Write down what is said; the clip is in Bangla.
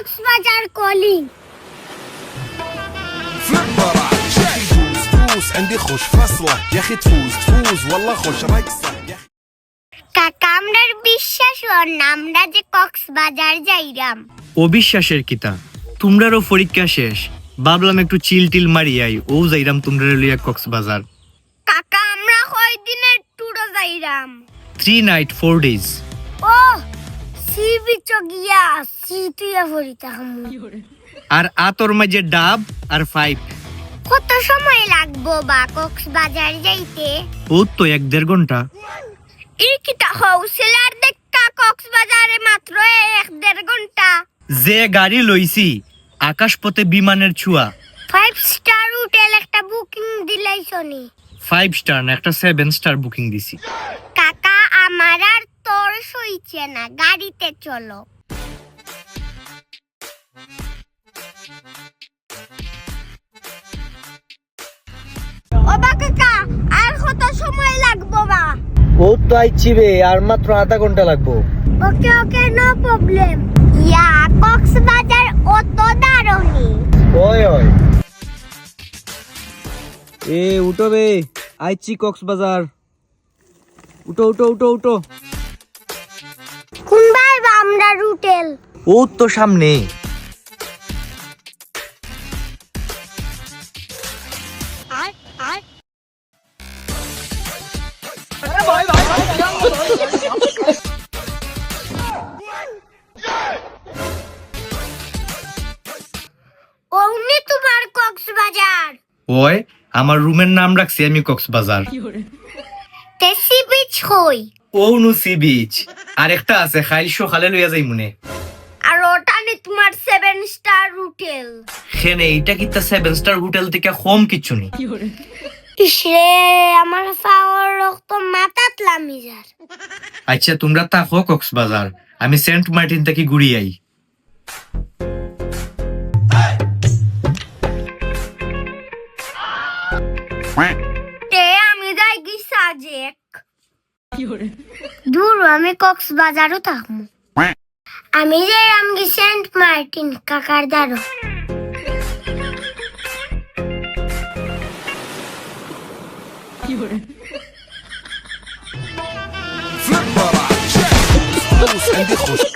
কক্সবাজার কলিং فلوس عندي خوش فصلة يا اخي تفوز والله خوش رايقصة কাকা আমরার বিশ্বাস হন না আমরা যে কক্সবাজার যাইরাম অবিশ্বাসের কিতা তোমরারও পরীক্ষা শেষ ভাবলাম একটু চিল টিল মারি আই ও যাইরাম তোমরা লইয়া কক্সবাজার কাকা আমরা কয় দিনের ট্যুরে যাইরাম 3 নাইট 4 ডেজ ও সি বিচ গিয়া সি তুইয়া ভরিতা হামু আর আতর মাঝে ডাব আর 5 কত সময় লাগবো বা কক্সবাজার যাইতে ও তো 1.5 ঘন্টা এই কিটা হউসেলার দেখা কক্সবাজারে মাত্র 1.5 ঘন্টা যে গাড়ি লইছি আকাশপথে বিমানের ছুয়া 5 স্টার হোটেল একটা বুকিং দিলাইছনি 5 স্টার না একটা 7 স্টার বুকিং দিছি কাকা আমার আর তোর সইছে না গাড়িতে চলো ও বা কাকা আর কত সময় লাগবো বা ও তো আইছি বে আর মাত্র আধা ঘন্টা লাগবো ওকে ওকে নো প্রবলেম ইয়া কক্সবাজার অত দারুনি ওই ওই এ উঠো বে আইছি কক্সবাজার উঠো উঠো উঠো উঠো কোনবার বা আমরা হোটেল ও তো সামনে ওনি তোমার কক্সবাজার ওই আমার রুমের নাম রাখছি আমি কক্সবাজার তেসি বিচ হই ও নু সি বিচ আর একটা আছে খাইল সকালে লইয়া যাই মনে আর ওটা নি তোমার 7 স্টার হোটেল খেনে এইটা কিতা 7 স্টার হোটেল থেকে কম কিচ্ছু নেই ইসরে আমার পাওয়ার রক্ত মাথাত লামি যার আচ্ছা তোমরা থাকো কক্সবাজার আমি সেন্ট মার্টিন থেকে ঘুরি আই তে আমি যাই কি সাজেক দূর আমি কক্সবাজারও থাকবো আমি যে আমি সেন্ট মার্টিন কাকার দারো فلوس عندي خوش